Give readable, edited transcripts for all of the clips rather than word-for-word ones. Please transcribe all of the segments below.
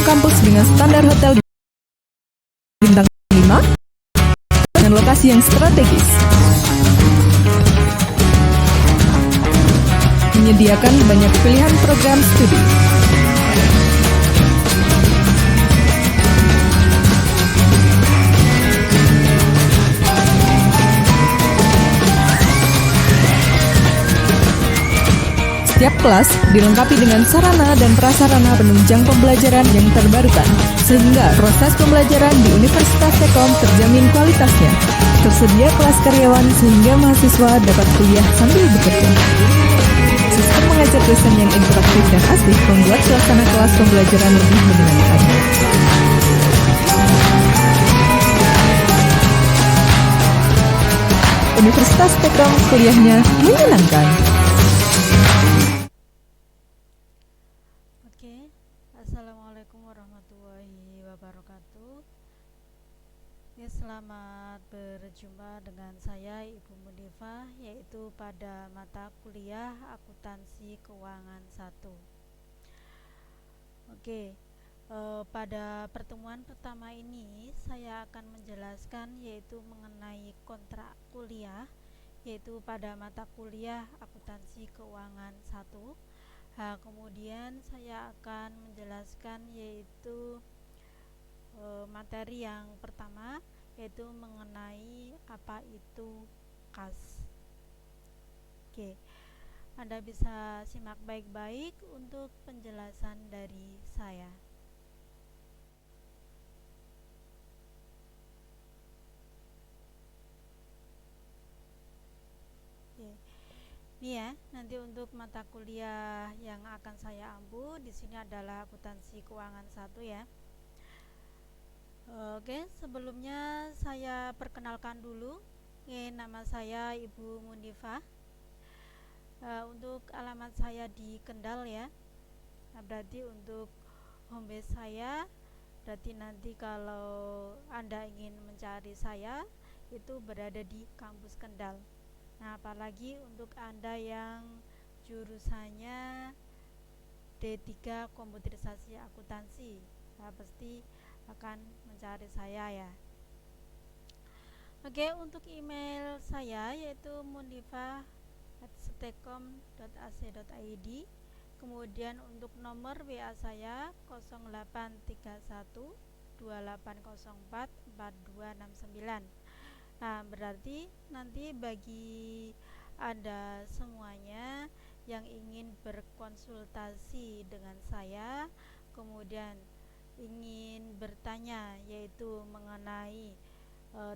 kampus dengan standar hotel bintang 5 dengan lokasi yang strategis. Menyediakan banyak pilihan program studi. Setiap kelas dilengkapi dengan sarana dan prasarana penunjang pembelajaran yang terbarukan, sehingga proses pembelajaran di Universitas Tekom terjamin kualitasnya. Tersedia kelas karyawan sehingga mahasiswa dapat kuliah sambil bekerja. Sistem mengajar dosen yang interaktif dan asik membuat suasana kelas pembelajaran lebih menyenangkan. Universitas Tekom, kuliahnya menyenangkan. Assalamualaikum warahmatullahi wabarakatuh. Ya, selamat berjumpa dengan saya Ibu Munifah, yaitu pada mata kuliah Akuntansi Keuangan 1. Pada pertemuan pertama ini saya akan menjelaskan yaitu mengenai kontrak kuliah, yaitu pada mata kuliah Akuntansi Keuangan 1. Kemudian saya akan menjelaskan yaitu materi yang pertama, yaitu mengenai apa itu kas. Anda bisa simak baik-baik untuk penjelasan dari saya. Ini ya, nanti untuk mata kuliah yang akan saya ampu di sini adalah Akuntansi Keuangan 1 ya. Sebelumnya saya perkenalkan dulu. Nama saya Ibu Munifah. Untuk alamat saya di Kendal ya. Berarti untuk home base saya, berarti nanti kalau Anda ingin mencari saya itu berada di kampus Kendal. Apalagi untuk Anda yang jurusannya D3 Komputerisasi Akuntansi, pasti akan mencari saya ya. Untuk email saya yaitu munifah@stekom.ac.id. Kemudian untuk nomor WA saya 0831 2804 4269. Berarti nanti bagi Anda semuanya yang ingin berkonsultasi dengan saya, kemudian ingin bertanya yaitu mengenai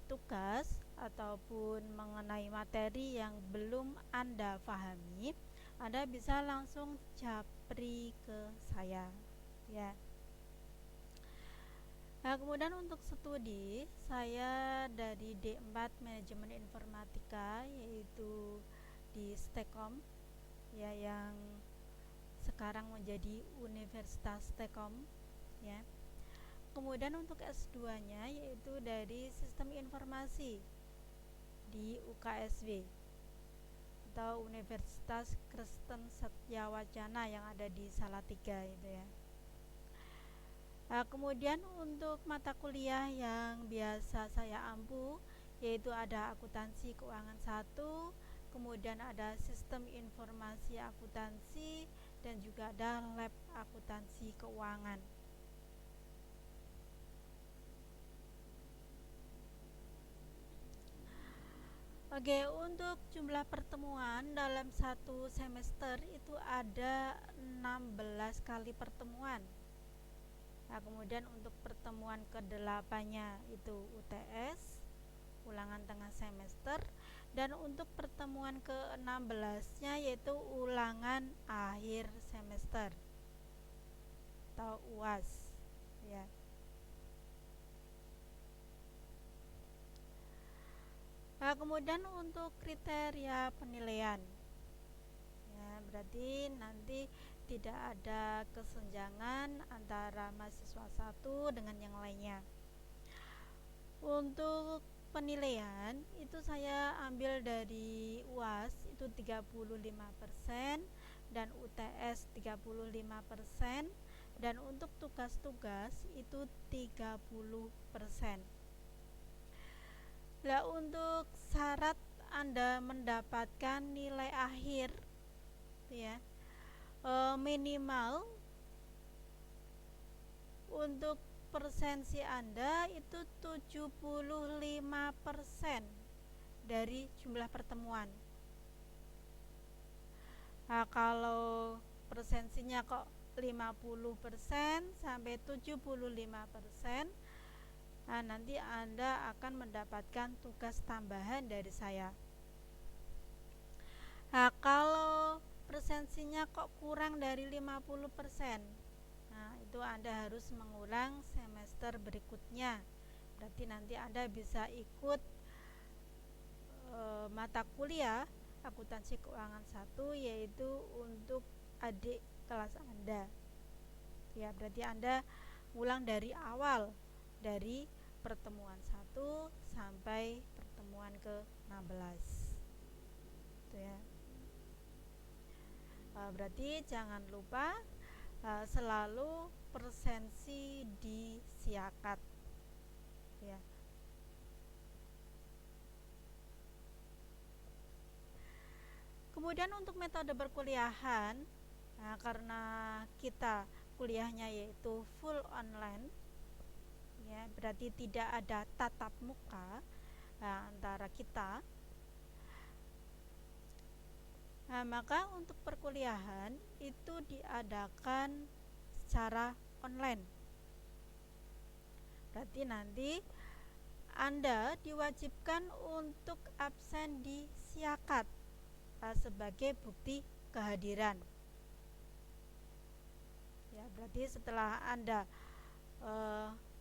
tugas ataupun mengenai materi yang belum Anda pahami, Anda bisa langsung japri ke saya ya. Kemudian untuk studi saya dari D4 Manajemen Informatika, yaitu di Stekom ya, yang sekarang menjadi Universitas Stekom ya. Kemudian untuk S2-nya yaitu dari Sistem Informasi di UKSW atau Universitas Kristen Satyawacana yang ada di Salatiga itu ya. Kemudian untuk mata kuliah yang biasa saya ampu yaitu ada Akuntansi Keuangan 1, kemudian ada Sistem Informasi Akuntansi, dan juga ada Lab Akuntansi Keuangan. Untuk jumlah pertemuan dalam satu semester itu ada 16 kali pertemuan. Kemudian untuk pertemuan ke-8-nya itu UTS, ulangan tengah semester, dan untuk pertemuan ke-16-nya yaitu ulangan akhir semester atau UAS ya. Kemudian untuk kriteria penilaian ya, berarti nanti tidak ada kesenjangan antara mahasiswa satu dengan yang lainnya. Untuk penilaian itu saya ambil dari UAS itu 35% dan UTS 35%, dan untuk tugas-tugas itu 30%. Nah, untuk syarat Anda mendapatkan nilai akhir ya, minimal untuk persensi Anda itu 75% dari jumlah pertemuan. Nah, kalau persensinya kok 50% sampai 75%, nah nanti Anda akan mendapatkan tugas tambahan dari saya. Nah, kalau persensinya kok kurang dari 50%, nah itu Anda harus mengulang semester berikutnya. Berarti nanti Anda bisa ikut mata kuliah akuntansi keuangan 1, yaitu untuk adik kelas Anda. Ya, berarti Anda ulang dari awal, dari pertemuan 1 sampai pertemuan ke-16. Itu ya. Berarti jangan lupa selalu persensi disiakat ya. Kemudian untuk metode perkuliahan, nah, karena kita kuliahnya yaitu full online ya, berarti tidak ada tatap muka antara kita. Nah, maka untuk perkuliahan itu diadakan secara online. Berarti nanti Anda diwajibkan untuk absen di siakat sebagai bukti kehadiran. Ya, berarti setelah Anda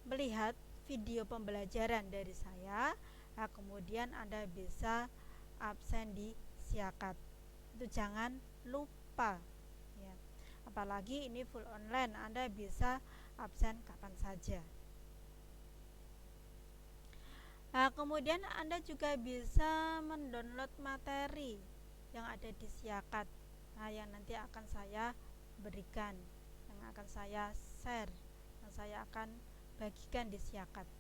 melihat video pembelajaran dari saya, nah kemudian Anda bisa absen di siakat. Itu jangan lupa ya. Apalagi ini full online, Anda bisa absen kapan saja. Nah, kemudian Anda juga bisa mendownload materi yang ada di siakat, nah yang nanti akan saya berikan, yang akan saya share, yang saya akan bagikan di siakat.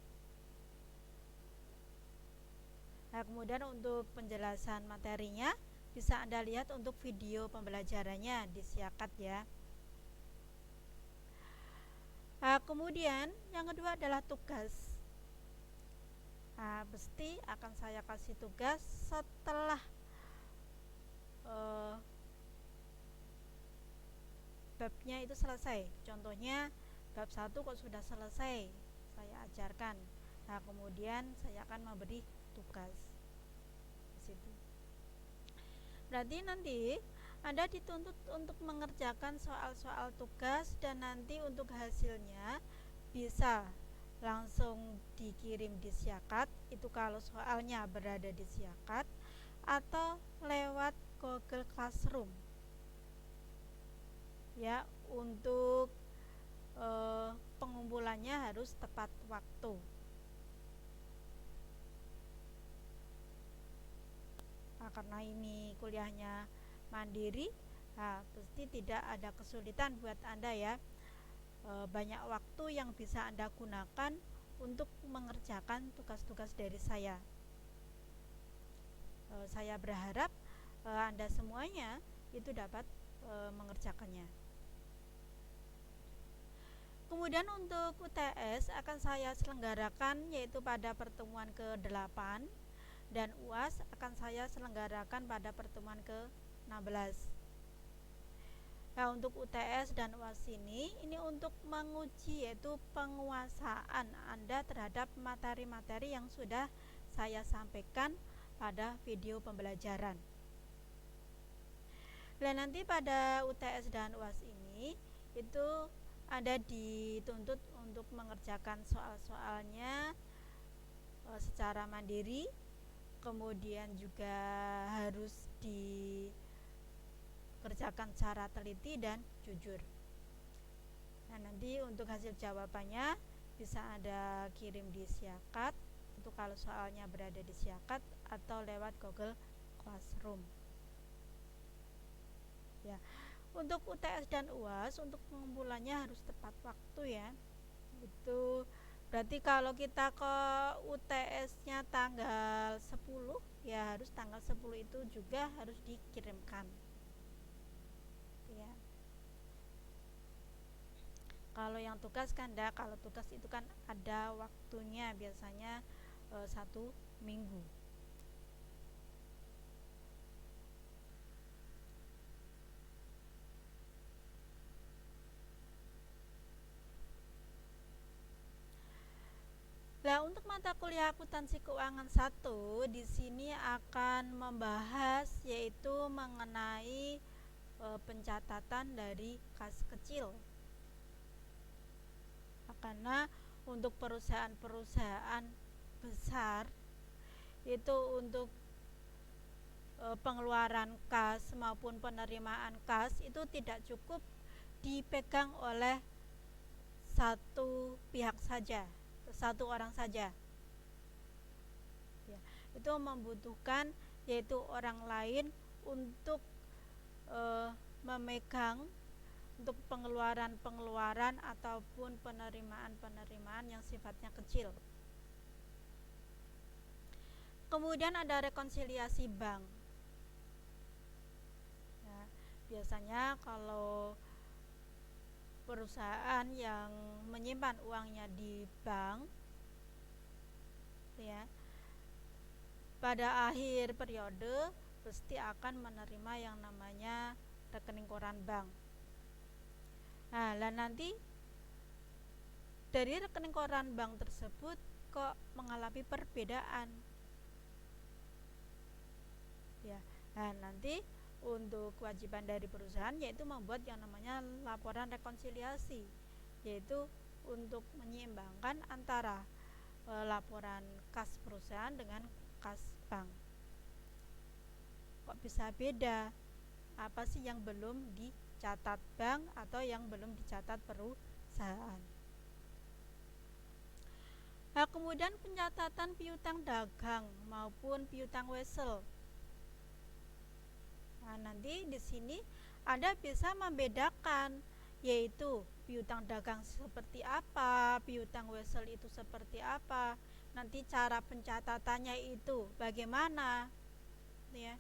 Nah, kemudian untuk penjelasan materinya bisa Anda lihat untuk video pembelajarannya di siakat ya. Nah, kemudian yang kedua adalah tugas. Nah, pasti akan saya kasih tugas setelah babnya itu selesai. Contohnya bab 1 kok sudah selesai saya ajarkan, nah kemudian saya akan memberi tugas di situ. Berarti nanti Anda dituntut untuk mengerjakan soal-soal tugas, dan nanti untuk hasilnya bisa langsung dikirim di siakat, itu kalau soalnya berada di siakat, atau lewat Google Classroom ya. Untuk pengumpulannya harus tepat waktu. Nah, karena ini kuliahnya mandiri, nah pasti tidak ada kesulitan buat Anda ya. Banyak waktu yang bisa Anda gunakan untuk mengerjakan tugas-tugas dari saya. Saya berharap Anda semuanya itu dapat mengerjakannya. Kemudian untuk UTS akan saya selenggarakan yaitu pada pertemuan ke-8, dan UAS akan saya selenggarakan pada pertemuan ke-16. Nah, untuk UTS dan UAS ini untuk menguji yaitu penguasaan Anda terhadap materi-materi yang sudah saya sampaikan pada video pembelajaran. Dan nanti pada UTS dan UAS ini itu Anda dituntut untuk mengerjakan soal-soalnya secara mandiri, kemudian juga harus dikerjakan secara teliti dan jujur. Nah, nanti untuk hasil jawabannya bisa Anda kirim di siakat, itu kalau soalnya berada di siakat, atau lewat Google Classroom ya. Untuk UTS dan UAS untuk pengumpulannya harus tepat waktu ya. Itu berarti kalau kita ke UTS-nya tanggal 10 ya harus tanggal 10 itu juga harus dikirimkan. Ya. Kalau yang tugas kan enggak, kalau tugas itu kan ada waktunya, biasanya 1 minggu. Nah, untuk mata kuliah akuntansi keuangan 1 di sini akan membahas yaitu mengenai pencatatan dari kas kecil. Karena untuk perusahaan-perusahaan besar itu untuk pengeluaran kas maupun penerimaan kas itu tidak cukup dipegang oleh satu pihak saja, satu orang saja ya, itu membutuhkan yaitu orang lain untuk memegang untuk pengeluaran-pengeluaran ataupun penerimaan-penerimaan yang sifatnya kecil. Kemudian ada rekonsiliasi bank ya, biasanya kalau perusahaan yang menyimpan uangnya di bank ya, pada akhir periode pasti akan menerima yang namanya rekening koran bank. Nah, nanti dari rekening koran bank tersebut kok mengalami perbedaan ya. Nah, nanti untuk kewajiban dari perusahaan yaitu membuat yang namanya laporan rekonsiliasi, yaitu untuk menyeimbangkan antara laporan kas perusahaan dengan kas bank. Kok bisa beda? Apa sih yang belum dicatat bank atau yang belum dicatat perusahaan? Nah, kemudian pencatatan piutang dagang maupun piutang wesel. Nah, nanti di sini Anda bisa membedakan yaitu piutang dagang seperti apa, piutang wesel itu seperti apa, nanti cara pencatatannya itu bagaimana ya.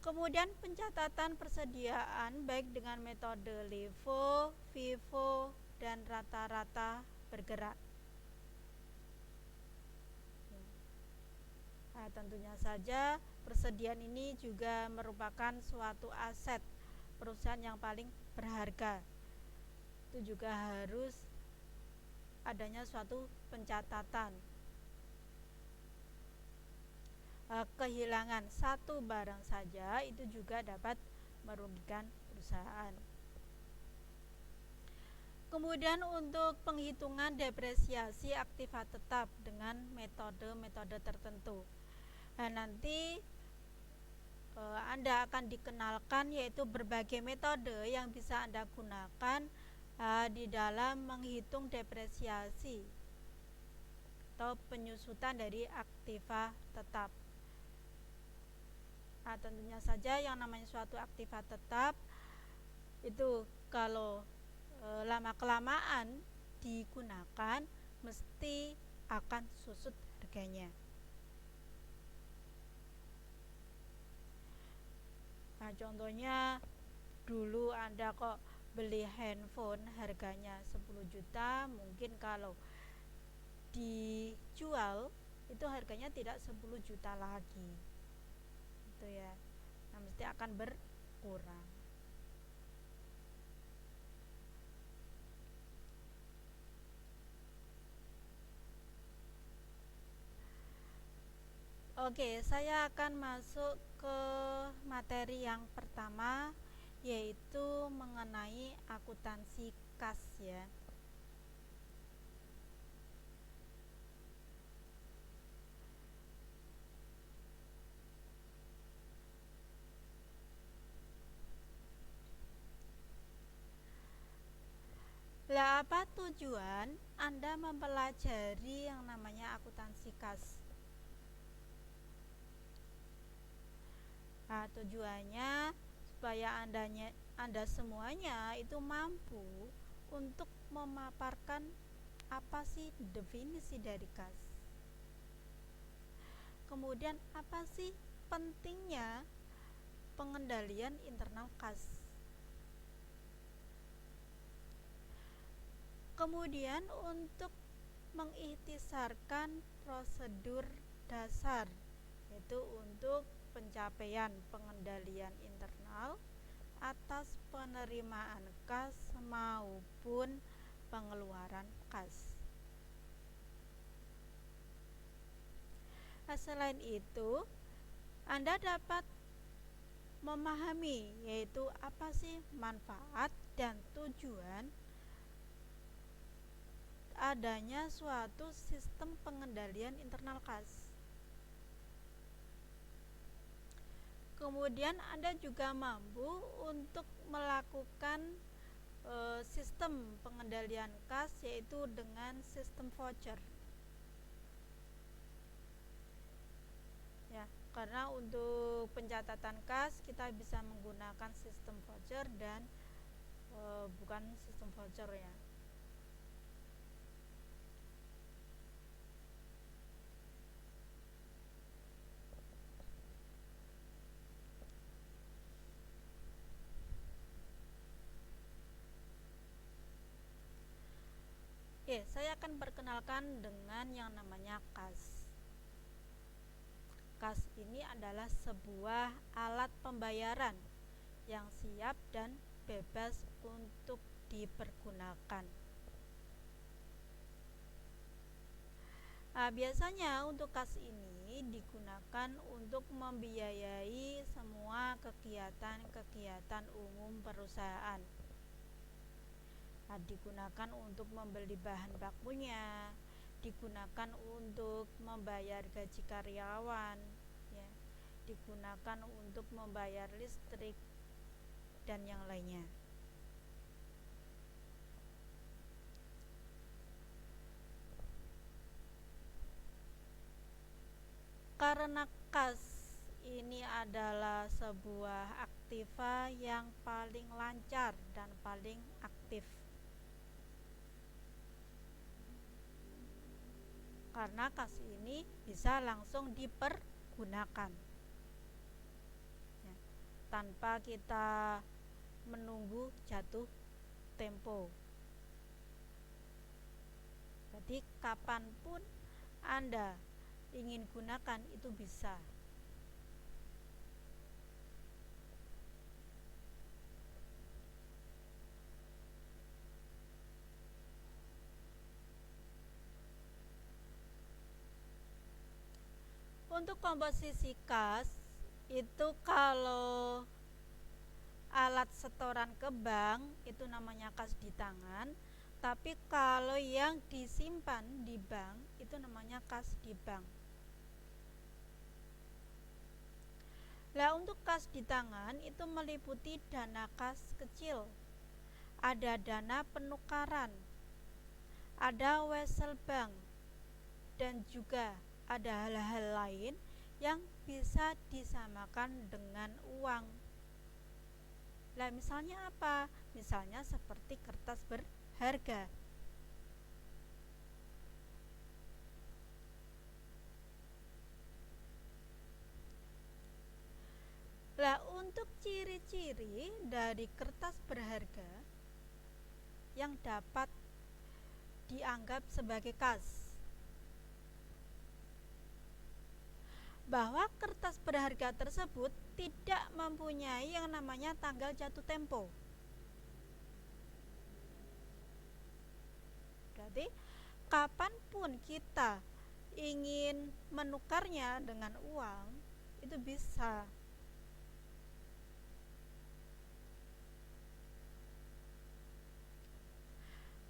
Kemudian pencatatan persediaan baik dengan metode LIFO, FIFO, dan rata-rata bergerak. Nah, tentunya saja persediaan ini juga merupakan suatu aset perusahaan yang paling berharga. Itu juga harus adanya suatu pencatatan. Kehilangan satu barang saja itu juga dapat merugikan perusahaan. Kemudian untuk penghitungan depresiasi aktiva tetap dengan metode-metode tertentu. Nah, nanti Anda akan dikenalkan yaitu berbagai metode yang bisa Anda gunakan di dalam menghitung depresiasi atau penyusutan dari aktiva tetap. Nah, tentunya saja yang namanya suatu aktiva tetap itu kalau lama-kelamaan digunakan mesti akan susut harganya. Nah, contohnya dulu Anda kok beli handphone harganya 10 juta, mungkin kalau dijual itu harganya tidak 10 juta lagi. Itu ya. Nah, mesti akan berkurang. Oke, saya akan masuk ke materi yang pertama yaitu mengenai akuntansi kas ya. Lah, apa tujuan Anda mempelajari yang namanya akuntansi kas? Nah, tujuannya supaya Anda semuanya itu mampu untuk memaparkan apa sih definisi dari kas. Kemudian apa sih pentingnya pengendalian internal kas. Kemudian untuk mengikhtisarkan prosedur dasar, yaitu untuk pencapaian pengendalian internal atas penerimaan kas maupun pengeluaran kas. Nah, selain itu, Anda dapat memahami yaitu apa sih manfaat dan tujuan adanya suatu sistem pengendalian internal kas. Kemudian Anda juga mampu untuk melakukan sistem pengendalian kas yaitu dengan sistem voucher. Ya, karena untuk pencatatan kas kita bisa menggunakan sistem voucher dan bukan sistem voucher ya. Saya akan perkenalkan dengan yang namanya kas. Kas ini adalah sebuah alat pembayaran yang siap dan bebas untuk dipergunakan. Biasanya untuk kas ini digunakan untuk membiayai semua kegiatan-kegiatan umum perusahaan. Digunakan untuk membeli bahan bakunya, digunakan untuk membayar gaji karyawan, ya, digunakan untuk membayar listrik dan yang lainnya. Karena kas ini adalah sebuah aktiva yang paling lancar dan paling aktif. Karena kas ini bisa langsung dipergunakan ya, tanpa kita menunggu jatuh tempo. Jadi kapanpun Anda ingin gunakan itu bisa. Untuk komposisi kas itu kalau alat setoran ke bank itu namanya kas di tangan, tapi kalau yang disimpan di bank itu namanya kas di bank. Nah, untuk kas di tangan itu meliputi dana kas kecil, ada dana penukaran, ada wesel bank, dan juga ada hal-hal lain yang bisa disamakan dengan uang. Nah, misalnya apa? Misalnya seperti kertas berharga. Nah, untuk ciri-ciri dari kertas berharga yang dapat dianggap sebagai kas, bahwa kertas berharga tersebut tidak mempunyai yang namanya tanggal jatuh tempo. Berarti kapanpun kita ingin menukarnya dengan uang itu bisa.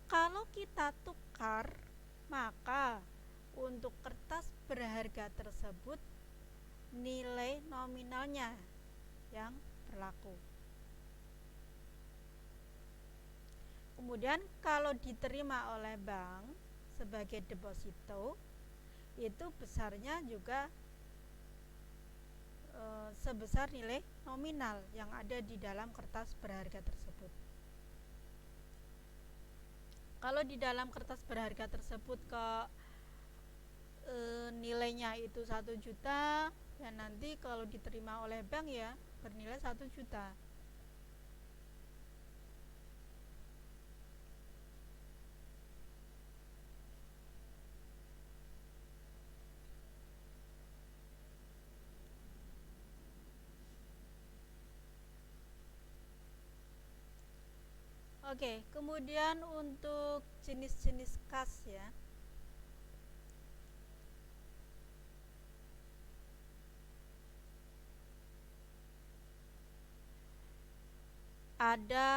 Kalau kita tukar, maka untuk kertas berharga tersebut nilai nominalnya yang berlaku. Kemudian kalau diterima oleh bank sebagai deposito, itu besarnya juga sebesar nilai nominal yang ada di dalam kertas berharga tersebut. Kalau di dalam kertas berharga tersebut nilainya itu 1 juta, ya nanti kalau diterima oleh bank ya bernilai 1 juta. Oke, kemudian untuk jenis-jenis kas ya. Ada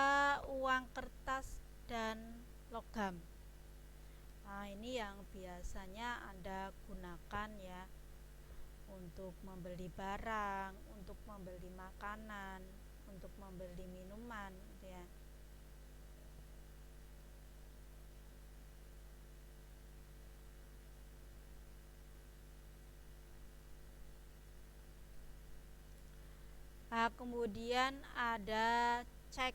uang kertas dan logam. Nah, ini yang biasanya Anda gunakan ya untuk membeli barang, untuk membeli makanan, untuk membeli minuman gitu ya. Nah, kemudian ada cek.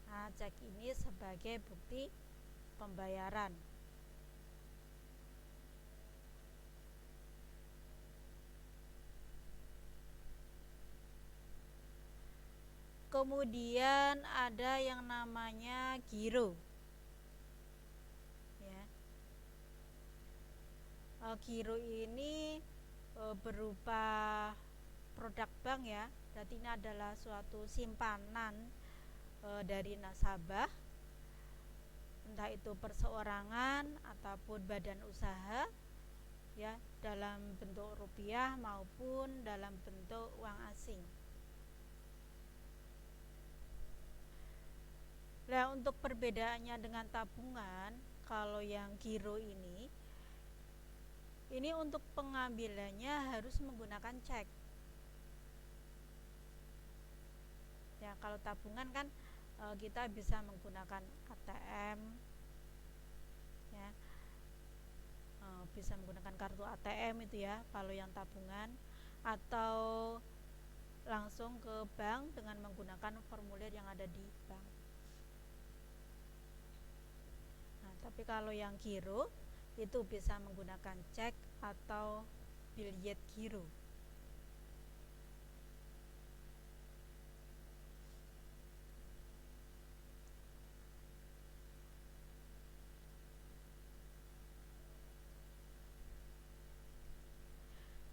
Nah, cek ini sebagai bukti pembayaran. Kemudian ada yang namanya giro. Ya. Giro ini berupa produk bank ya. Berarti ini adalah suatu simpanan dari nasabah, entah itu perseorangan ataupun badan usaha ya, dalam bentuk rupiah maupun dalam bentuk uang asing. Nah, untuk perbedaannya dengan tabungan, kalau yang giro ini untuk pengambilannya harus menggunakan cek. Ya, kalau tabungan kan kita bisa menggunakan ATM ya, bisa menggunakan kartu ATM itu ya kalau yang tabungan, atau langsung ke bank dengan menggunakan formulir yang ada di bank. Nah, tapi kalau yang giro itu bisa menggunakan cek atau biljet giro.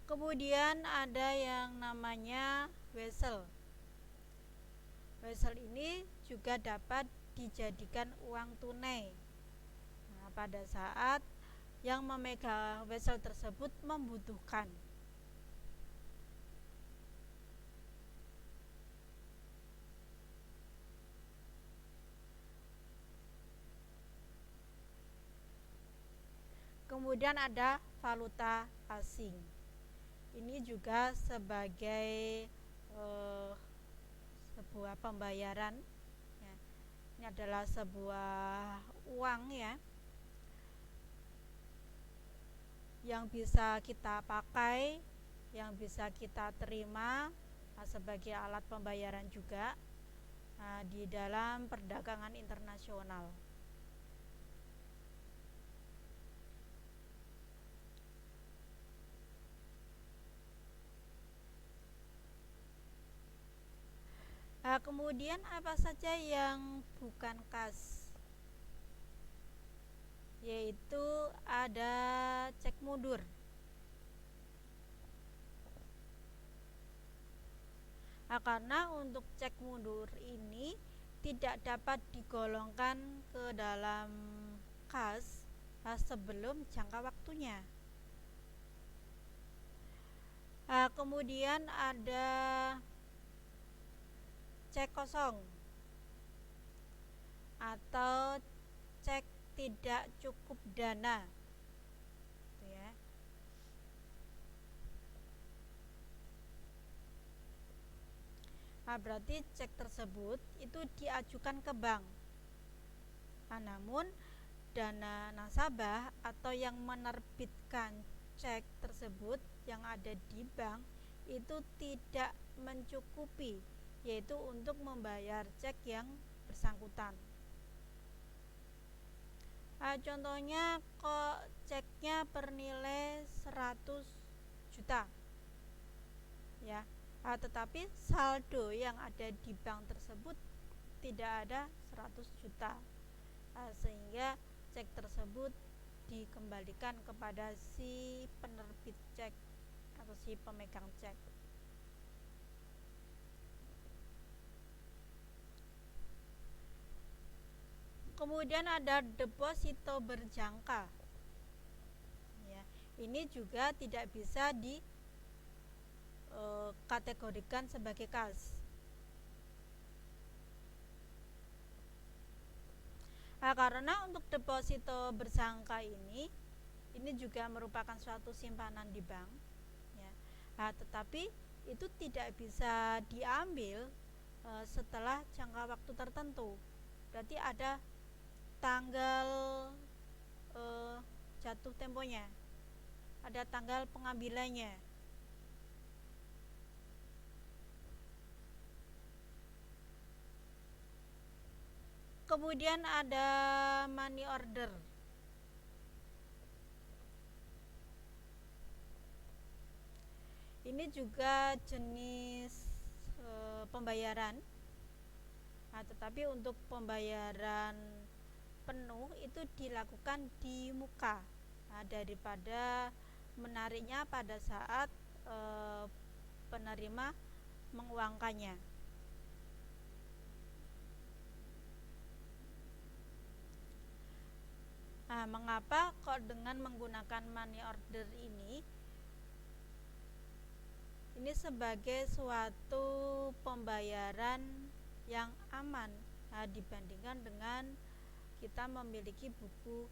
Kemudian ada yang namanya wesel. Wesel ini juga dapat dijadikan uang tunai. Nah, pada saat yang memegang wesel tersebut membutuhkan. Kemudian ada valuta asing. Ini juga sebagai sebuah pembayaran ya. Ini adalah sebuah uang ya yang bisa kita pakai, yang bisa kita terima sebagai alat pembayaran juga di dalam perdagangan internasional. Kemudian apa saja yang bukan kas? Yaitu ada cek mundur. Karena untuk cek mundur ini tidak dapat digolongkan ke dalam kas sebelum jangka waktunya. Kemudian ada cek kosong atau cek tidak cukup dana gitu ya. Berarti cek tersebut itu diajukan ke bank. Namun dana nasabah atau yang menerbitkan cek tersebut yang ada di bank itu tidak mencukupi, yaitu untuk membayar cek yang bersangkutan. Contohnya kok ceknya bernilai 100 juta ya, tetapi saldo yang ada di bank tersebut tidak ada 100 juta, sehingga cek tersebut dikembalikan kepada si penerbit cek atau si pemegang cek. Kemudian ada deposito berjangka ya, ini juga tidak bisa dikategorikan sebagai kas. Karena untuk deposito berjangka ini juga merupakan suatu simpanan di bank ya. Tetapi itu tidak bisa diambil setelah jangka waktu tertentu. Berarti ada tanggal jatuh temponya, ada tanggal pengambilannya. Kemudian ada money order. Ini juga jenis pembayaran, tetapi untuk pembayaran penuh itu dilakukan di muka daripada menariknya pada saat penerima menguangkannya. Mengapa kok dengan menggunakan money order ini sebagai suatu pembayaran yang aman dibandingkan dengan kita memiliki buku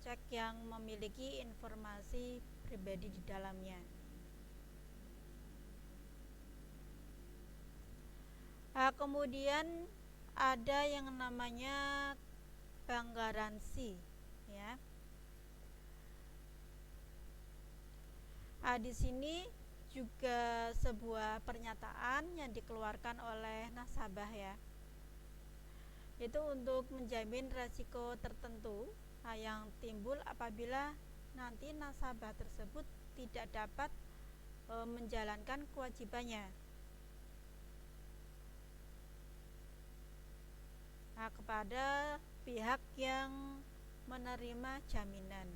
cek yang memiliki informasi pribadi di dalamnya. Kemudian ada yang namanya bank garansi ya. Di sini juga sebuah pernyataan yang dikeluarkan oleh nasabah ya, itu untuk menjamin resiko tertentu yang timbul apabila nanti nasabah tersebut tidak dapat menjalankan kewajibannya kepada pihak yang menerima jaminan.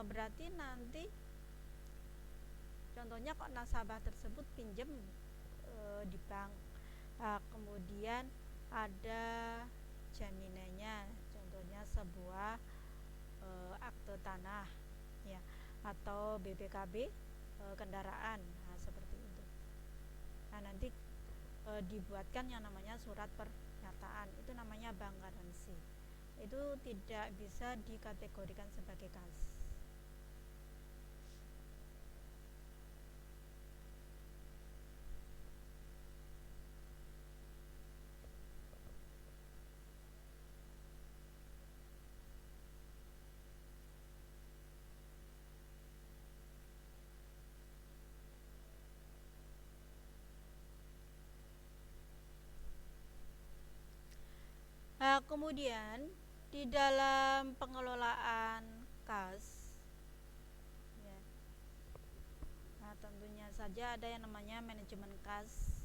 Berarti nanti contohnya kok nasabah tersebut pinjam di bank, kemudian ada jaminannya, contohnya sebuah akte tanah ya, atau BPKB kendaraan, seperti itu. Nanti dibuatkan yang namanya surat pernyataan, itu namanya bank garansi. Itu tidak bisa dikategorikan sebagai kas. Kemudian di dalam pengelolaan kas ya, tentunya saja ada yang namanya manajemen kas.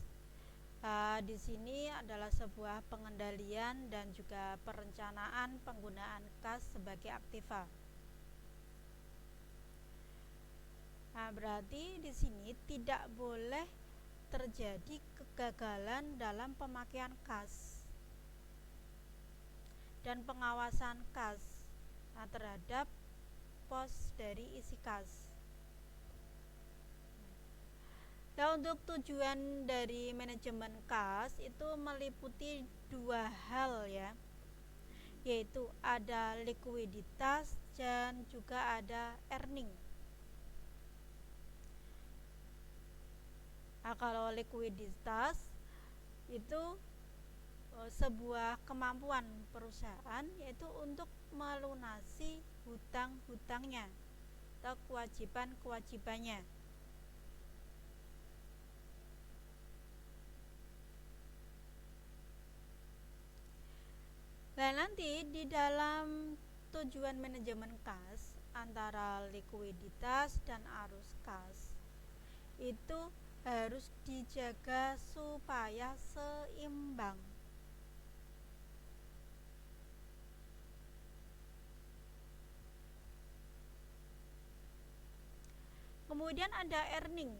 Di sini adalah sebuah pengendalian dan juga perencanaan penggunaan kas sebagai aktiva. Berarti di sini tidak boleh terjadi kegagalan dalam pemakaian kas dan pengawasan kas terhadap pos dari isi kas. Nah, untuk tujuan dari manajemen kas itu meliputi dua hal ya, yaitu ada likuiditas dan juga ada earning. Kalau likuiditas itu sebuah kemampuan perusahaan, yaitu untuk melunasi hutang-hutangnya atau kewajiban-kewajibannya. Dan nanti di dalam tujuan manajemen kas antara likuiditas dan arus kas itu harus dijaga supaya seimbang. Kemudian ada earning.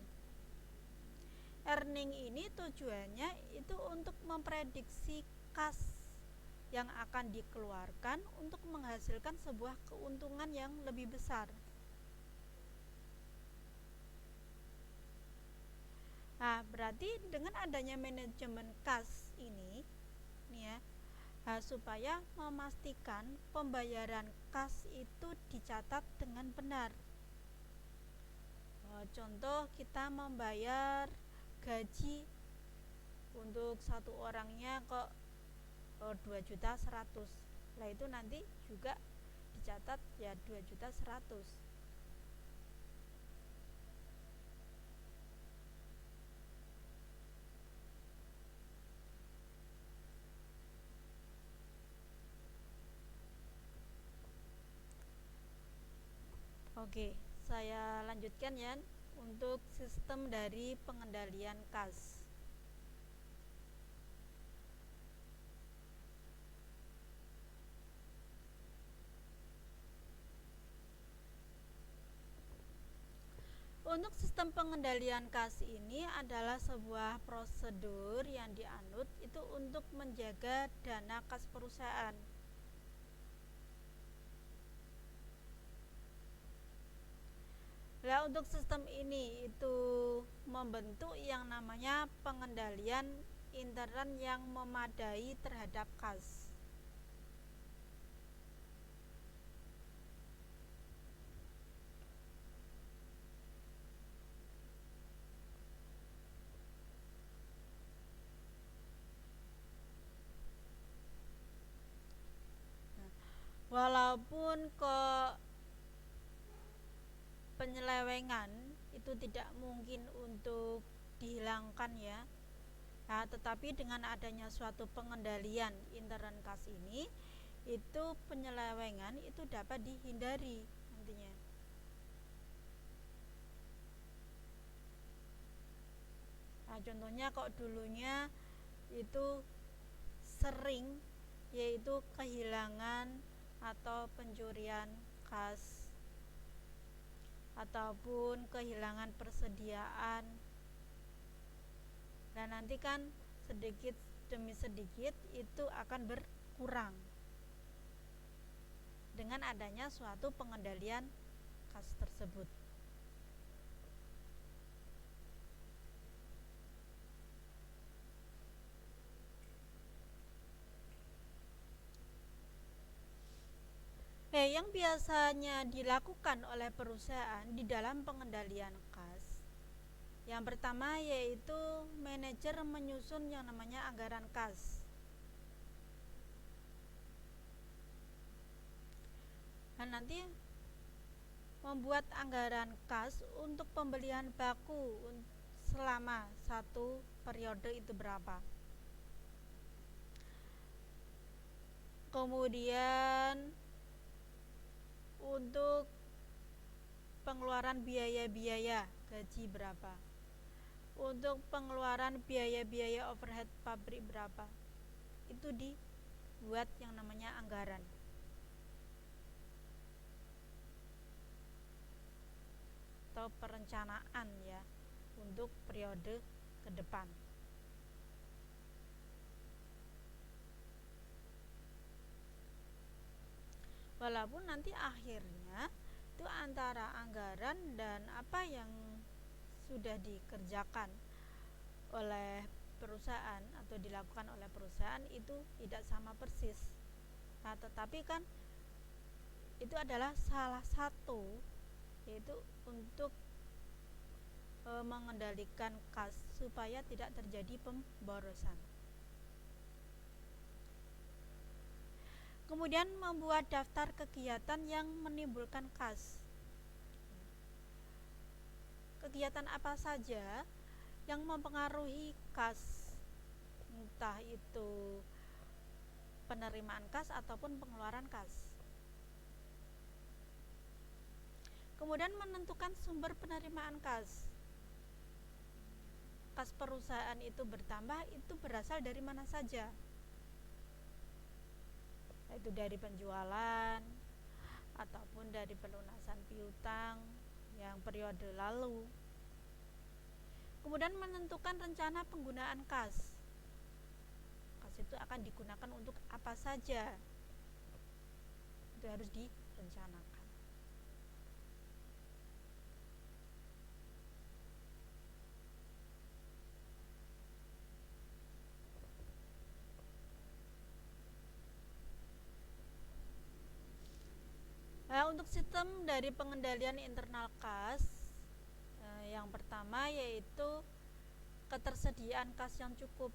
Earning ini tujuannya itu untuk memprediksi kas yang akan dikeluarkan untuk menghasilkan sebuah keuntungan yang lebih besar. Nah, berarti dengan adanya manajemen kas ini nih ya, supaya memastikan pembayaran kas itu dicatat dengan benar. Contoh, kita membayar gaji untuk satu orangnya kok 2.100.000. Nah, itu nanti juga dicatat ya 2.100.000. Oke, saya lanjutkan ya untuk sistem dari pengendalian kas. Untuk sistem pengendalian kas ini adalah sebuah prosedur yang dianut itu untuk menjaga dana kas perusahaan. Nah, untuk sistem ini itu membentuk yang namanya pengendalian intern yang memadai terhadap kas. Walaupun kok penyelewengan itu tidak mungkin untuk dihilangkan ya, nah, tetapi dengan adanya suatu pengendalian intern kas ini, itu penyelewengan itu dapat dihindari nantinya. Nah, contohnya kok dulunya itu sering yaitu kehilangan atau pencurian kas ataupun kehilangan persediaan, dan nanti kan sedikit demi sedikit itu akan berkurang dengan adanya suatu pengendalian kas tersebut. Yang biasanya dilakukan oleh perusahaan di dalam pengendalian kas, yang pertama yaitu manajer menyusun yang namanya anggaran kas. Dan nanti membuat anggaran kas untuk pembelian baku selama satu periode itu berapa. Kemudian untuk pengeluaran biaya-biaya gaji berapa, untuk pengeluaran biaya-biaya overhead pabrik berapa, itu dibuat yang namanya anggaran. Atau perencanaan ya untuk periode ke depan. Walaupun nanti akhirnya itu antara anggaran dan apa yang sudah dikerjakan oleh perusahaan atau dilakukan oleh perusahaan itu tidak sama persis. Nah, tetapi kan itu adalah salah satu yaitu untuk mengendalikan kas supaya tidak terjadi pemborosan. Kemudian membuat daftar kegiatan yang menimbulkan kas. Kegiatan apa saja yang mempengaruhi kas, entah itu penerimaan kas ataupun pengeluaran kas. Kemudian menentukan sumber penerimaan kas. Kas perusahaan itu bertambah, itu berasal dari mana saja? Yaitu dari penjualan ataupun dari pelunasan piutang yang periode lalu. Kemudian menentukan rencana penggunaan kas. Kas itu akan digunakan untuk apa saja? Itu harus direncanakan. Nah, untuk sistem dari pengendalian internal kas, yang pertama yaitu ketersediaan kas yang cukup.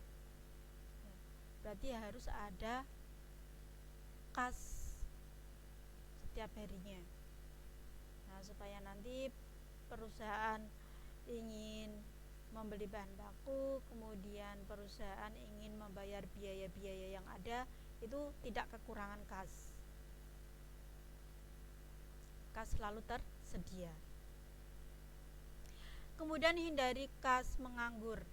Berarti harus ada kas setiap harinya. Nah, supaya nanti perusahaan ingin membeli bahan baku, kemudian perusahaan ingin membayar biaya-biaya yang ada, itu tidak kekurangan kas. Kas selalu tersedia. Kemudian hindari kas menganggur.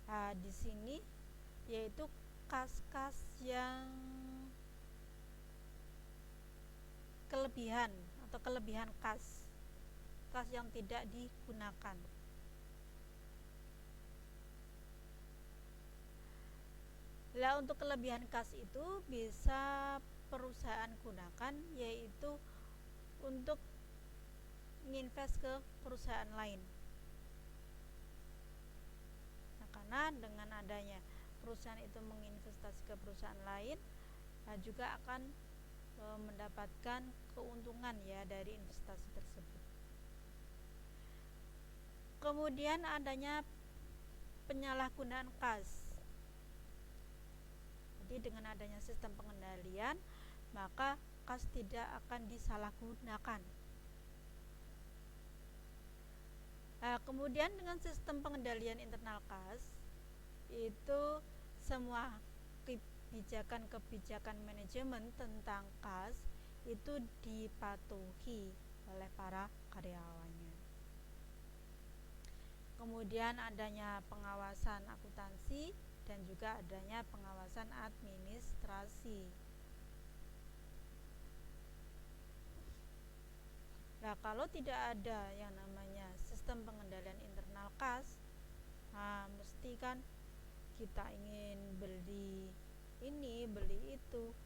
Nah, di sini yaitu kas-kas yang kelebihan atau kelebihan kas yang tidak digunakan. Lah, untuk kelebihan kas itu bisa perusahaan gunakan, yaitu untuk nginvest ke perusahaan lain. Nah, karena dengan adanya perusahaan itu menginvestasi ke perusahaan lain, juga akan mendapatkan keuntungan ya dari investasi tersebut. Kemudian adanya penyalahgunaan kas. Jadi dengan adanya sistem pengendalian, maka kas tidak akan disalahgunakan. Nah, kemudian dengan sistem pengendalian internal kas, itu semua kebijakan manajemen tentang kas itu dipatuhi oleh para karyawannya. Kemudian adanya pengawasan akuntansi dan juga adanya pengawasan administrasi. Nah, kalau tidak ada yang namanya sistem pengendalian internal kas, mesti kan kita ingin beli ini, beli itu,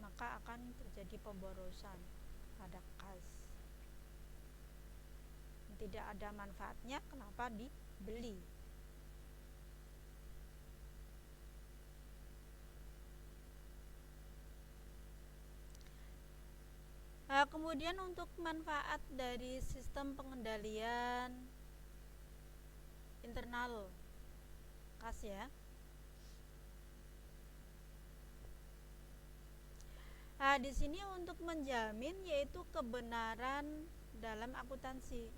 maka akan terjadi pemborosan pada kas. Tidak ada manfaatnya, kenapa dibeli? Kemudian untuk manfaat dari sistem pengendalian internal kas ya. Di sini untuk menjamin yaitu kebenaran dalam akuntansi.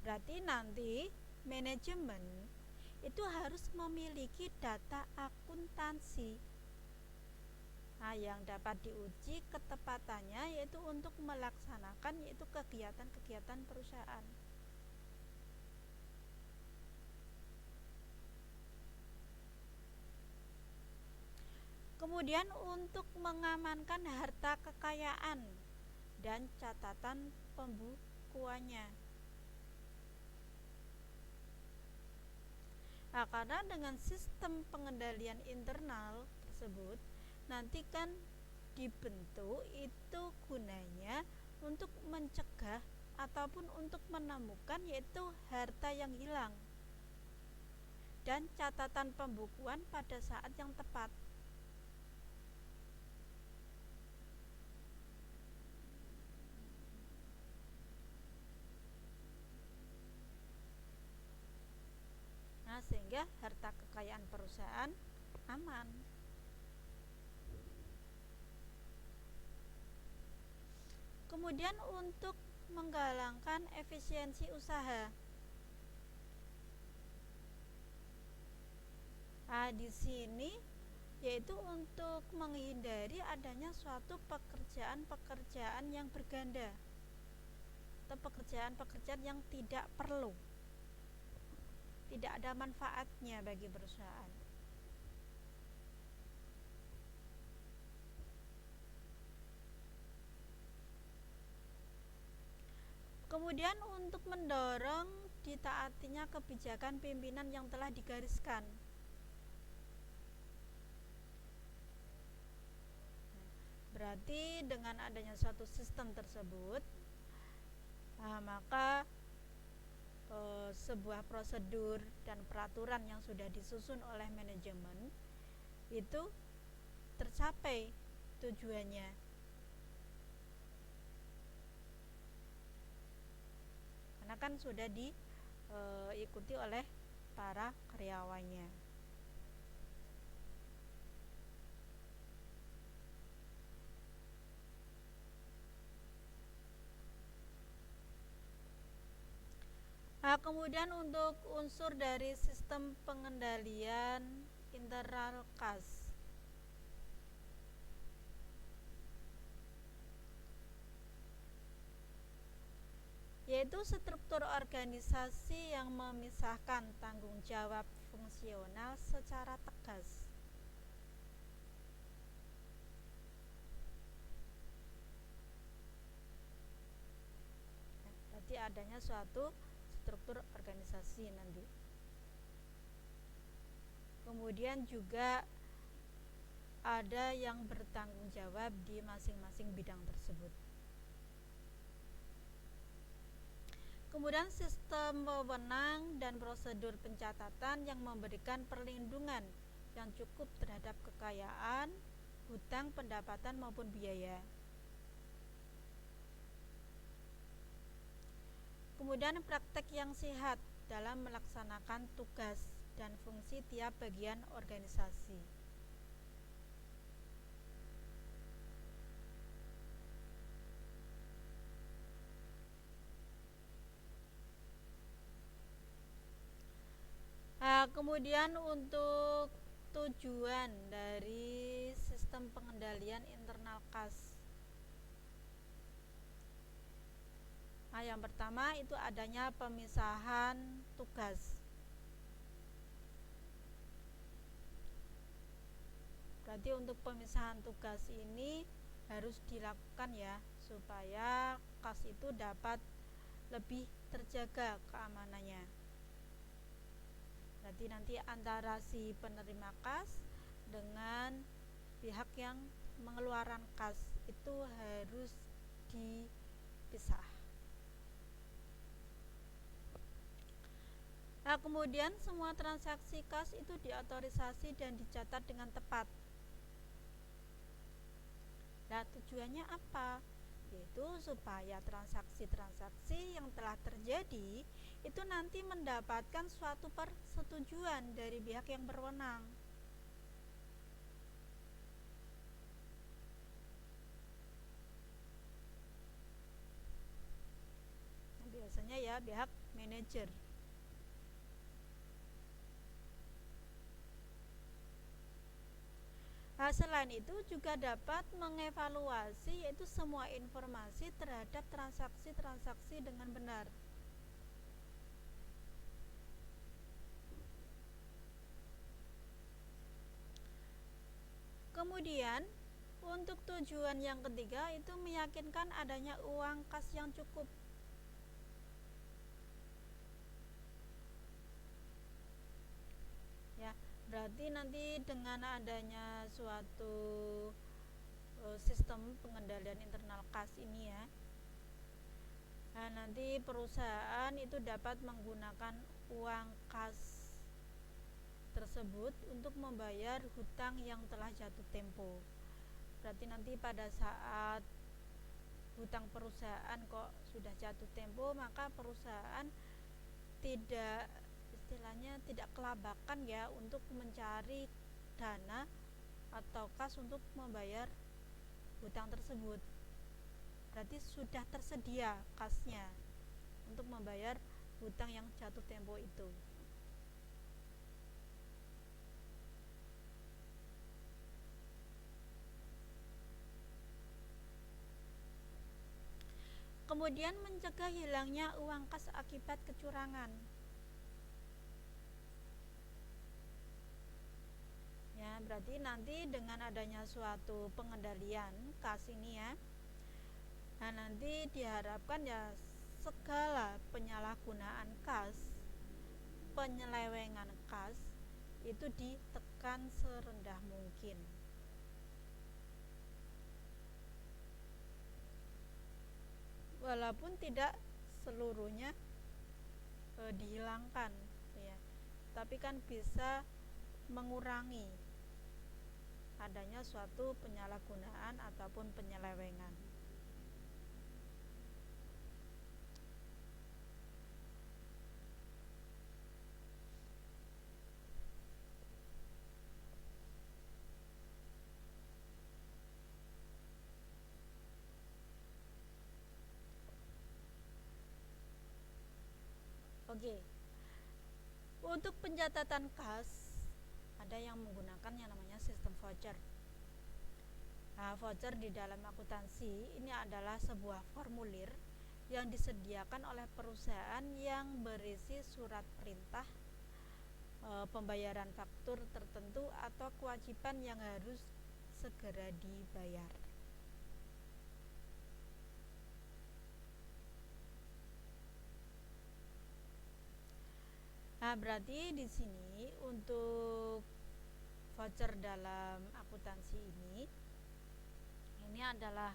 Berarti nanti manajemen itu harus memiliki data akuntansi. Yang dapat diuji ketepatannya yaitu untuk melaksanakan yaitu kegiatan-kegiatan perusahaan. Kemudian untuk mengamankan harta kekayaan dan catatan pembukuannya. Karena dengan sistem pengendalian internal tersebut nanti kan dibentuk itu gunanya untuk mencegah ataupun untuk menemukan yaitu harta yang hilang dan catatan pembukuan pada saat yang tepat. Sehingga harta kekayaan perusahaan aman. Kemudian untuk menggalangkan efisiensi usaha. Di sini yaitu untuk menghindari adanya suatu pekerjaan-pekerjaan yang berganda atau pekerjaan-pekerjaan yang tidak perlu, tidak ada manfaatnya bagi perusahaan. Kemudian untuk mendorong ditaatinya kebijakan pimpinan yang telah digariskan. Berarti dengan adanya suatu sistem tersebut, maka sebuah prosedur dan peraturan yang sudah disusun oleh manajemen itu tercapai tujuannya. Karena kan sudah diikuti oleh para karyawannya. Kemudian untuk unsur dari sistem pengendalian internal kas, yaitu struktur organisasi yang memisahkan tanggung jawab fungsional secara tegas. Berarti adanya suatu struktur organisasi nanti. Kemudian juga ada yang bertanggung jawab di masing-masing bidang tersebut. Kemudian sistem wewenang dan prosedur pencatatan yang memberikan perlindungan yang cukup terhadap kekayaan, hutang, pendapatan maupun biaya. Kemudian praktek yang sehat dalam melaksanakan tugas dan fungsi tiap bagian organisasi. Kemudian untuk tujuan dari sistem pengendalian internal kas. Yang pertama itu adanya pemisahan tugas. Berarti untuk pemisahan tugas ini harus dilakukan ya, supaya kas itu dapat lebih terjaga keamanannya. Berarti nanti antara si penerima kas dengan pihak yang mengeluarkan kas itu harus dipisah. Kemudian semua transaksi kas itu diotorisasi dan dicatat dengan tepat. Tujuannya apa? Yaitu supaya transaksi-transaksi yang telah terjadi itu nanti mendapatkan suatu persetujuan dari pihak yang berwenang. Biasanya ya pihak manajer. Selain itu juga dapat mengevaluasi yaitu semua informasi terhadap transaksi-transaksi dengan benar. Kemudian untuk tujuan yang ketiga itu meyakinkan adanya uang kas yang cukup. Berarti nanti dengan adanya suatu sistem pengendalian internal kas ini ya, nanti perusahaan itu dapat menggunakan uang kas tersebut untuk membayar hutang yang telah jatuh tempo. Berarti nanti pada saat hutang perusahaan kok sudah jatuh tempo, maka perusahaan tidak kelabakan ya untuk mencari dana atau kas untuk membayar hutang tersebut. Berarti sudah tersedia kasnya untuk membayar hutang yang jatuh tempo itu. Kemudian mencegah hilangnya uang kas akibat kecurangan. Ya, berarti nanti dengan adanya suatu pengendalian kas ini ya, nah nanti diharapkan ya segala penyalahgunaan kas, penyelewengan kas itu ditekan serendah mungkin. Walaupun tidak seluruhnya dihilangkan ya, tapi kan bisa mengurangi adanya suatu penyalahgunaan ataupun penyelewengan. Oke. Untuk pencatatan kas ada yang menggunakan yang namanya sistem voucher. Nah, voucher di dalam akuntansi ini adalah sebuah formulir yang disediakan oleh perusahaan yang berisi surat perintah, pembayaran faktur tertentu atau kewajiban yang harus segera dibayar. Nah, berarti di sini untuk voucher dalam akuntansi ini adalah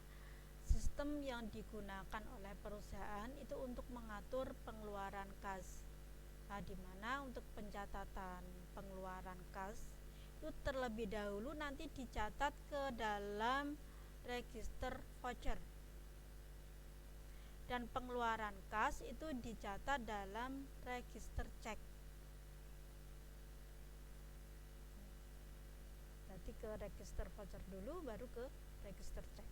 sistem yang digunakan oleh perusahaan itu untuk mengatur pengeluaran kas. Nah, di mana untuk pencatatan pengeluaran kas itu terlebih dahulu nanti dicatat ke dalam register voucher. Dan pengeluaran kas itu dicatat dalam register cek. Berarti ke register voucher dulu baru ke register cek.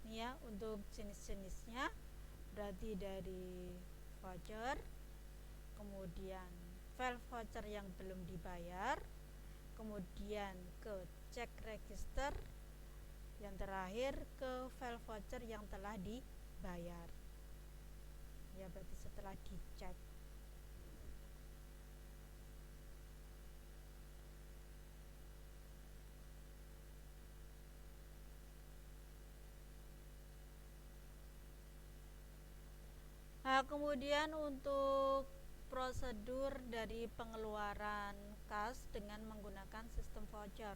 Ini ya untuk jenis-jenisnya, berarti dari voucher, kemudian file voucher yang belum dibayar, kemudian ke cek register, yang terakhir ke file voucher yang telah dibayar. Ya, berarti setelah dicek. Nah, kemudian untuk prosedur dari pengeluaran kas dengan menggunakan sistem voucher.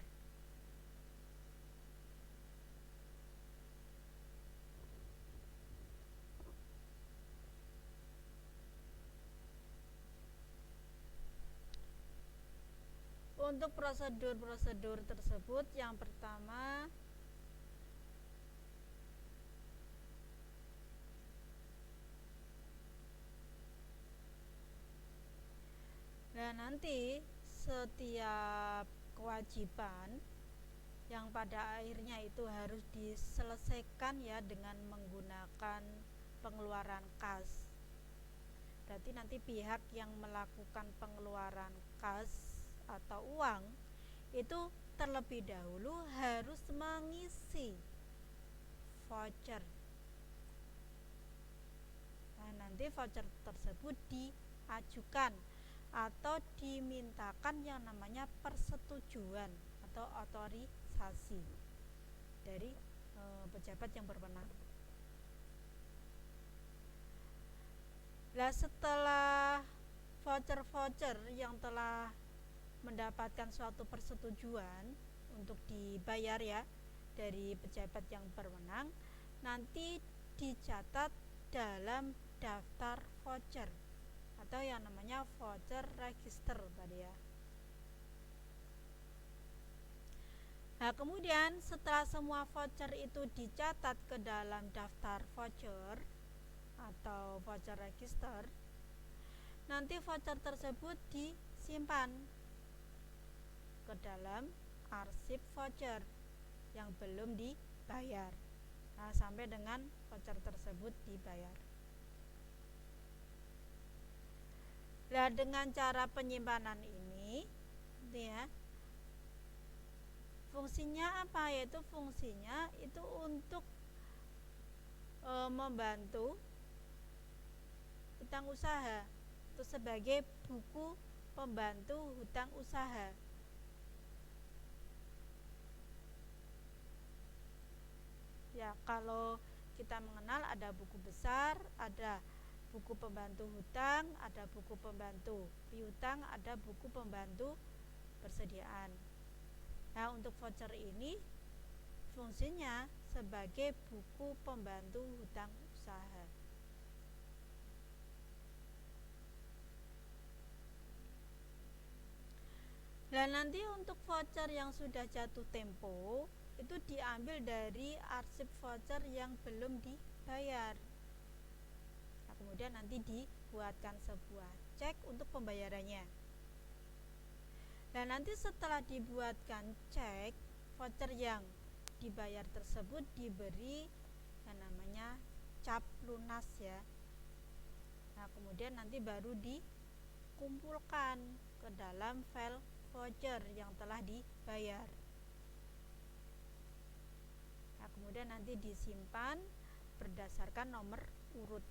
Untuk prosedur-prosedur tersebut, yang pertama dan nanti setiap kewajiban yang pada akhirnya itu harus diselesaikan ya dengan menggunakan pengeluaran kas. Berarti nanti pihak yang melakukan pengeluaran kas atau uang itu terlebih dahulu harus mengisi voucher. Nah, nanti voucher tersebut diajukan atau dimintakan yang namanya persetujuan atau otorisasi dari pejabat yang berwenang. Nah, setelah voucher-voucher yang telah mendapatkan suatu persetujuan untuk dibayar ya dari pejabat yang berwenang, nanti dicatat dalam daftar voucher atau yang namanya voucher register tadi ya. Nah, kemudian setelah semua voucher itu dicatat ke dalam daftar voucher atau voucher register, nanti voucher tersebut disimpan ke dalam arsip voucher yang belum dibayar. Nah, sampai dengan voucher tersebut dibayar. Nah, dengan cara penyimpanan ini ya, Fungsinya apa? Yaitu fungsinya itu untuk membantu hutang usaha, itu sebagai buku pembantu hutang usaha. Ya, kalau kita mengenal ada buku besar, ada buku pembantu hutang, ada buku pembantu piutang, ada buku pembantu persediaan. Nah, untuk voucher ini fungsinya sebagai buku pembantu hutang usaha. Dan nanti untuk voucher yang sudah jatuh tempo itu diambil dari arsip voucher yang belum dibayar. Nah, kemudian nanti dibuatkan sebuah cek untuk pembayarannya. Dan nanti setelah dibuatkan cek, voucher yang dibayar tersebut diberi yang namanya cap lunas ya. Nah, kemudian nanti baru dikumpulkan ke dalam file voucher yang telah dibayar. Nah, kemudian nanti disimpan berdasarkan nomor urut.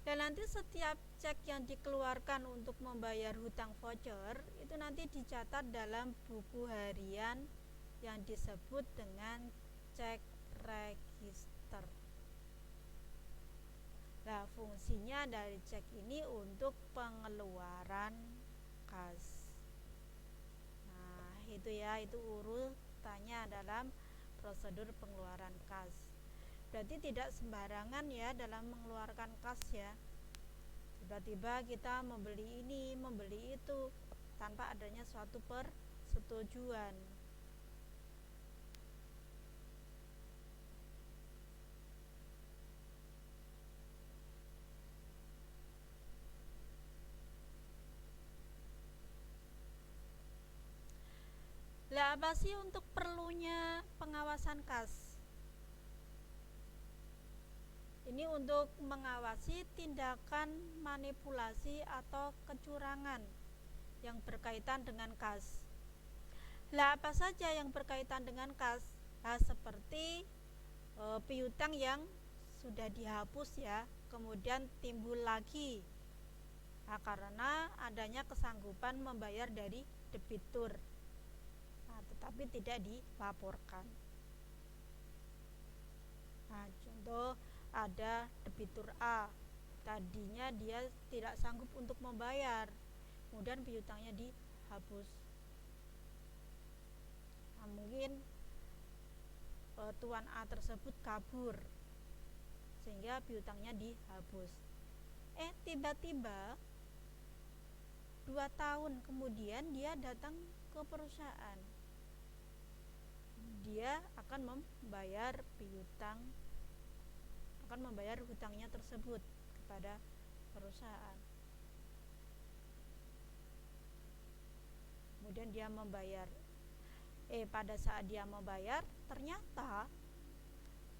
Dan nanti setiap cek yang dikeluarkan untuk membayar hutang voucher itu nanti dicatat dalam buku harian yang disebut dengan cek register. Nah, fungsinya dari cek ini untuk pengeluaran kas. Nah, itu ya, itu urutannya dalam prosedur pengeluaran kas. Berarti tidak sembarangan ya dalam mengeluarkan kas ya. Tiba-tiba kita membeli ini, membeli itu tanpa adanya suatu persetujuan. Lah, apa sih untuk perlunya pengawasan kas? Ini untuk mengawasi tindakan manipulasi atau kecurangan yang berkaitan dengan kas. Lah, apa saja yang berkaitan dengan kas? Nah, seperti piutang yang sudah dihapus ya, kemudian timbul lagi. Nah, karena adanya kesanggupan membayar dari debitur. Nah, tetapi tidak dilaporkan. Nah, contoh ada debitur A, tadinya dia tidak sanggup untuk membayar, kemudian piutangnya dihapus. Nah, mungkin tuan A tersebut kabur sehingga piutangnya dihapus. Tiba-tiba 2 tahun kemudian dia datang ke perusahaan. Dia akan membayar piutang, akan membayar hutangnya tersebut kepada perusahaan. Kemudian dia membayar. Pada saat dia membayar ternyata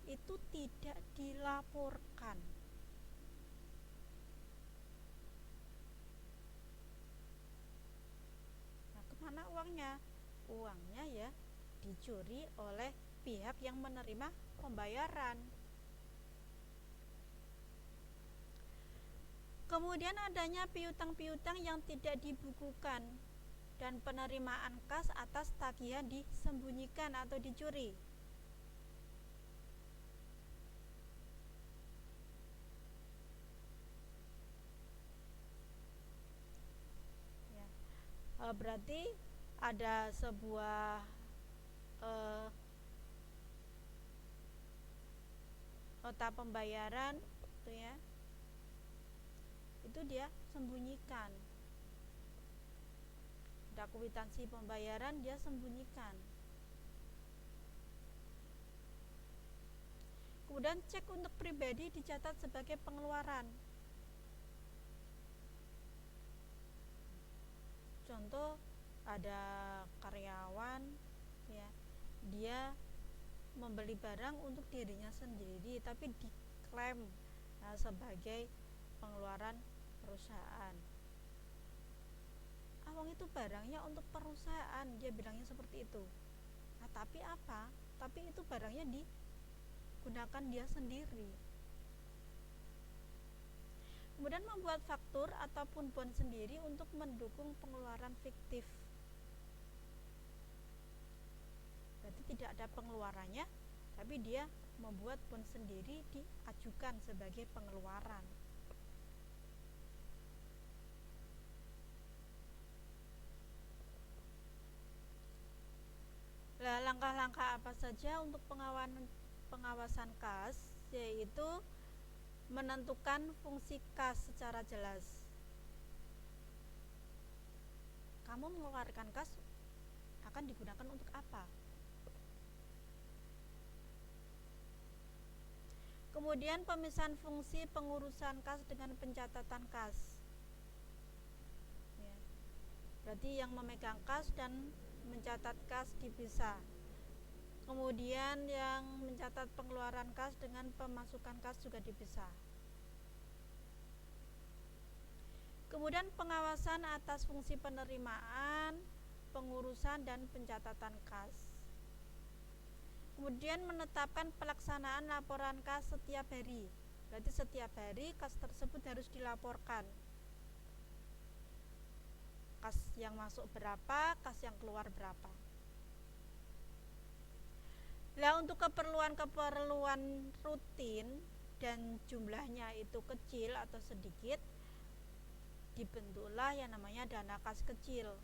itu tidak dilaporkan. Nah, kemana uangnya? Uangnya ya dicuri oleh pihak yang menerima pembayaran. Kemudian adanya piutang-piutang yang tidak dibukukan dan penerimaan kas atas tagihan disembunyikan atau dicuri. Ya. Berarti ada sebuah nota pembayaran itu ya, itu dia sembunyikan. Ada kwitansi pembayaran dia sembunyikan. Kemudian cek untuk pribadi dicatat sebagai pengeluaran. Contoh ada karyawan ya, dia membeli barang untuk dirinya sendiri tapi diklaim sebagai pengeluaran perusahaan. Awang itu barangnya untuk perusahaan, dia bilangnya seperti itu. Nah, tapi apa? Tapi itu barangnya digunakan dia sendiri. Kemudian membuat faktur ataupun bon sendiri untuk mendukung pengeluaran fiktif. Berarti tidak ada pengeluarannya, tapi dia membuat bon sendiri diajukan sebagai pengeluaran. Nah, langkah-langkah apa saja untuk pengawasan kas, yaitu menentukan fungsi kas secara jelas. Kamu mengeluarkan kas akan digunakan untuk apa? Kemudian pemisahan fungsi pengurusan kas dengan pencatatan kas. Ya. Berarti yang memegang kas dan mencatat kas dipisah. Kemudian yang mencatat pengeluaran kas dengan pemasukan kas juga dipisah. Kemudian pengawasan atas fungsi penerimaan, pengurusan dan pencatatan kas. Kemudian menetapkan pelaksanaan laporan kas setiap hari. Berarti setiap hari kas tersebut harus dilaporkan. Kas yang masuk berapa, kas yang keluar berapa. Nah, untuk keperluan rutin dan jumlahnya itu kecil atau sedikit, dibentuklah yang namanya dana kas kecil.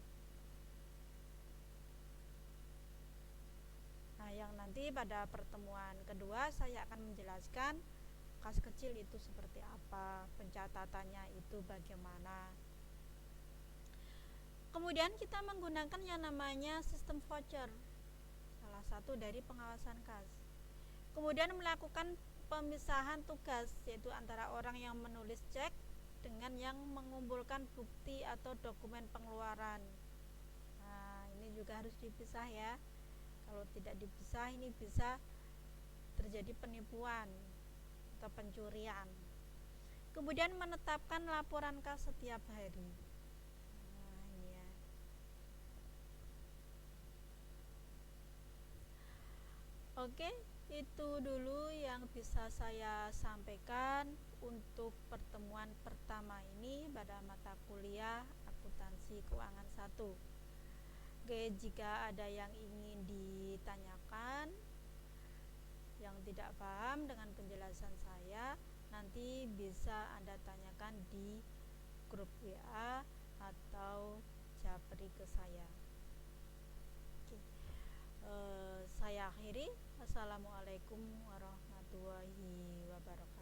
Nah, yang nanti pada pertemuan kedua saya akan menjelaskan kas kecil itu seperti apa, pencatatannya itu bagaimana. Kemudian kita menggunakan yang namanya sistem voucher, salah satu dari pengawasan kas. Kemudian melakukan pemisahan tugas, yaitu antara orang yang menulis cek dengan yang mengumpulkan bukti atau dokumen pengeluaran. Nah, ini juga harus dipisah ya. Kalau tidak dipisah, ini bisa terjadi penipuan atau pencurian. Kemudian menetapkan laporan kas setiap hari. Nah, ini ya. Oke, itu dulu yang bisa saya sampaikan untuk pertemuan pertama ini pada mata kuliah akuntansi keuangan 1. Oke, jika ada yang ingin ditanyakan, yang tidak paham dengan penjelasan saya, nanti bisa Anda tanyakan di grup WA atau japri ke saya. Oke. Saya akhiri. Assalamualaikum warahmatullahi wabarakatuh.